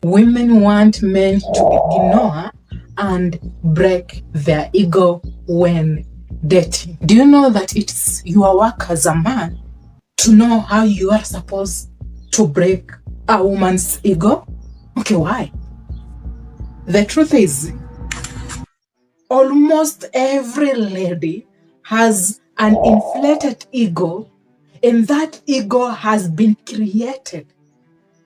Women want men to ignore and break their ego when dating. Do you know that it's your work as a man to know how you are supposed to break a woman's ego? Okay, why? The truth is, almost every lady has an inflated ego, and that ego has been created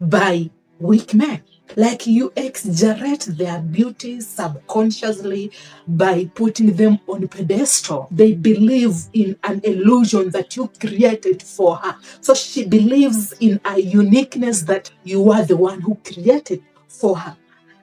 by weak men. Like, you exaggerate their beauty subconsciously by putting them on a pedestal. They believe in an illusion that you created for her. So she believes in a uniqueness that you are the one who created for her.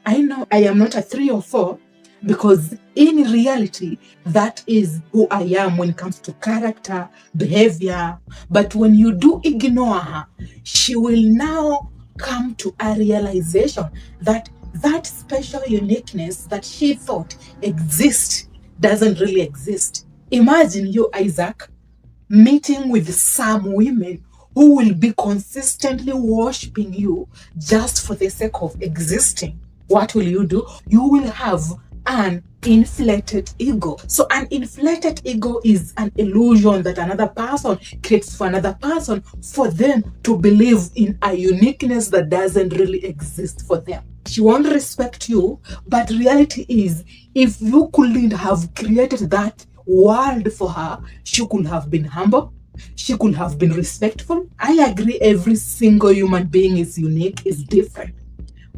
I know I am not a 3 or 4, because in reality, that is who I am when it comes to character, behavior. But when you do ignore her, she will now come to a realization that that special uniqueness that she thought exists doesn't really exist. Imagine you, Isaac, meeting with some women who will be consistently worshiping you just for the sake of existing. What will you do? You will have an inflated ego. So an inflated ego is an illusion that another person creates for another person for them to believe in a uniqueness that doesn't really exist for them. She won't respect you, but reality is, if you couldn't have created that world for her, she could have been humble. She could have been respectful. I agree, every single human being is unique, is different.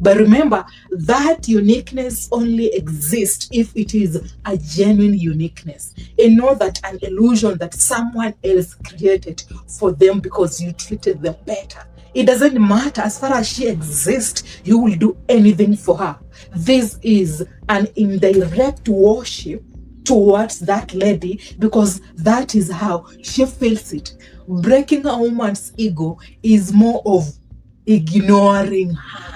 But remember, that uniqueness only exists if it is a genuine uniqueness, and not that an illusion that someone else created for them because you treated them better. It doesn't matter. As far as she exists, you will do anything for her. This is an indirect worship towards that lady, because that is how she feels it. Breaking a woman's ego is more of ignoring her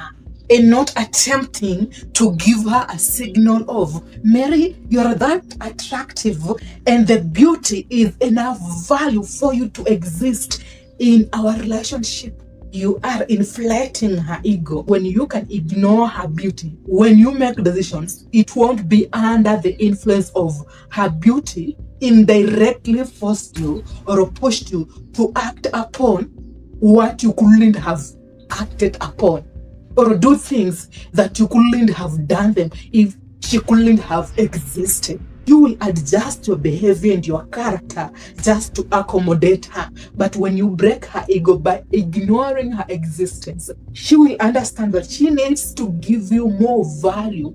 and not attempting to give her a signal of, Mary, you're that attractive and the beauty is enough value for you to exist in our relationship. You are inflating her ego. When you can ignore her beauty, when you make decisions, it won't be under the influence of her beauty indirectly forced you or pushed you to act upon what you couldn't have acted upon, or do things that you couldn't have done them if she couldn't have existed. You will adjust your behavior and your character just to accommodate her. But when you break her ego by ignoring her existence, she will understand that she needs to give you more value.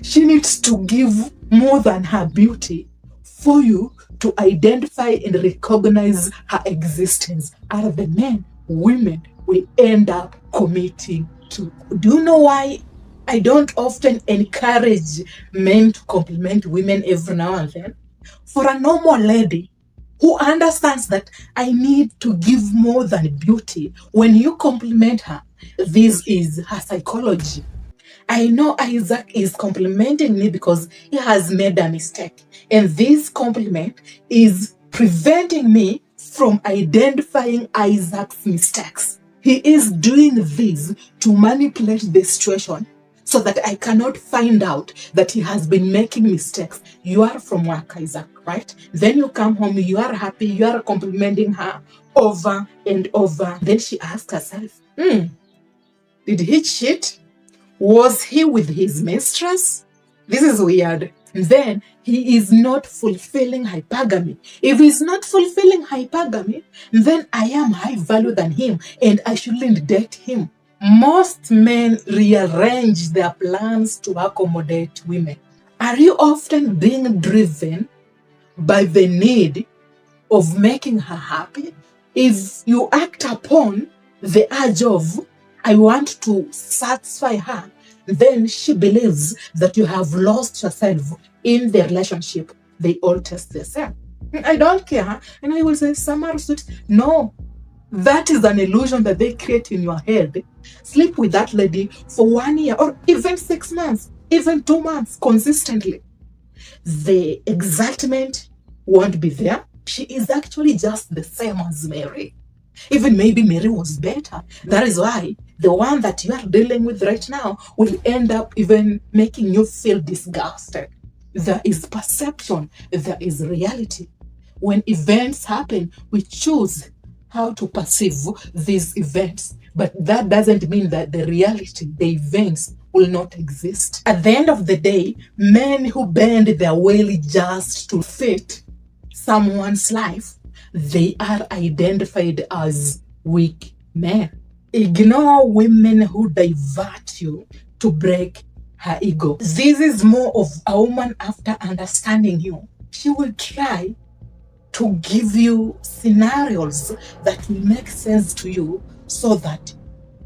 She needs to give more than her beauty for you to identify and recognize her existence. Are the men, women will end up committing to. Do you know why I don't often encourage men to compliment women every now and then? For a normal lady who understands that I need to give more than beauty, when you compliment her, this is her psychology. I know Isaac is complimenting me because he has made a mistake, and this compliment is preventing me from identifying Isaac's mistakes. He is doing this to manipulate the situation so that I cannot find out that he has been making mistakes. You are from work, Isaac, right? Then you come home, you are happy, you are complimenting her over and over. Then she asks herself, did he cheat? Was he with his mistress? This is weird. Then he is not fulfilling hypergamy. If he's not fulfilling hypergamy, then I am high value than him and I shouldn't date him. Most men rearrange their plans to accommodate women. Are you often being driven by the need of making her happy? If you act upon the urge of, I want to satisfy her, then she believes that you have lost yourself in the relationship. They all test themselves. I don't care. And I will say, summer suit. No, that is an illusion that they create in your head. Sleep with that lady for 1 year or even 6 months, even 2 months consistently. The excitement won't be there. She is actually just the same as Mary. Even maybe Mary was better. That is why the one that you are dealing with right now will end up even making you feel disgusted. There is perception, there is reality. When events happen, we choose how to perceive these events. But that doesn't mean that the reality, the events, will not exist. At the end of the day, men who bend their will just to fit someone's life, they are identified as weak men. Ignore women who divert you to break her ego. This is more of a woman after understanding you. She will try to give you scenarios that will make sense to you so that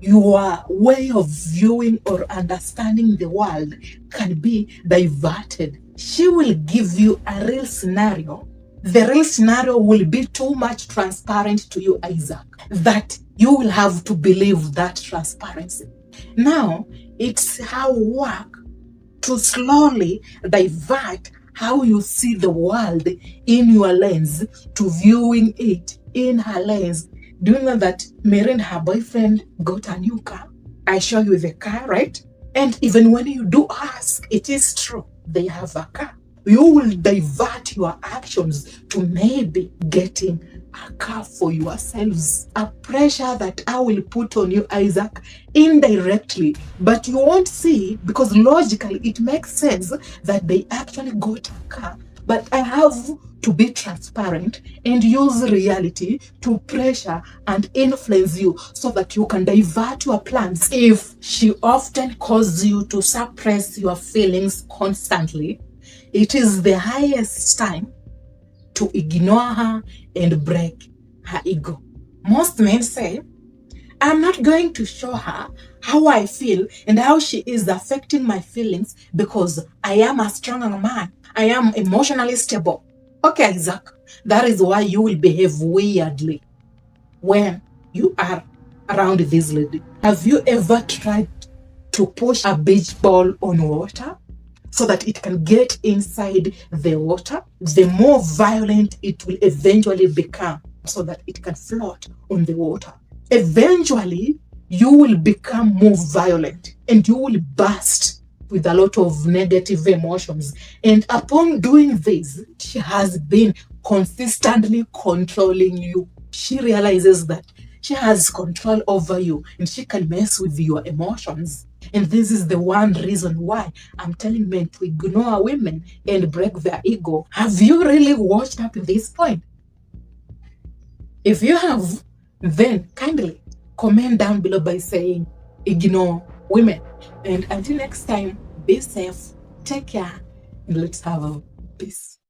your way of viewing or understanding the world can be diverted. She will give you a real scenario. The real scenario will be too much transparent to you, Isaac, that you will have to believe that transparency. Now, it's how work to slowly divert how you see the world in your lens to viewing it in her lens. Do you know that Mary and her boyfriend got a new car? I show you the car, right? And even when you do ask, it is true, they have a car. You will divert your actions to maybe getting a car for yourselves. A pressure that I will put on you, Isaac, indirectly, but you won't see because logically it makes sense that they actually got a car. But I have to be transparent and use reality to pressure and influence you so that you can divert your plans. If she often causes you to suppress your feelings constantly, it is the highest time to ignore her and break her ego. Most men say, I'm not going to show her how I feel and how she is affecting my feelings because I am a strong man. I am emotionally stable. Okay, Isaac, that is why you will behave weirdly when you are around this lady. Have you ever tried to push a beach ball on water so that it can get inside the water? The more violent it will eventually become so that it can float on the water. Eventually, you will become more violent and you will burst with a lot of negative emotions. And upon doing this, she has been consistently controlling you. She realizes that she has control over you and she can mess with your emotions. And this is the one reason why I'm telling men to ignore women and break their ego. Have you really watched up to this point? If you have, then kindly comment down below by saying ignore women. And until next time, be safe, take care, and let's have a peace.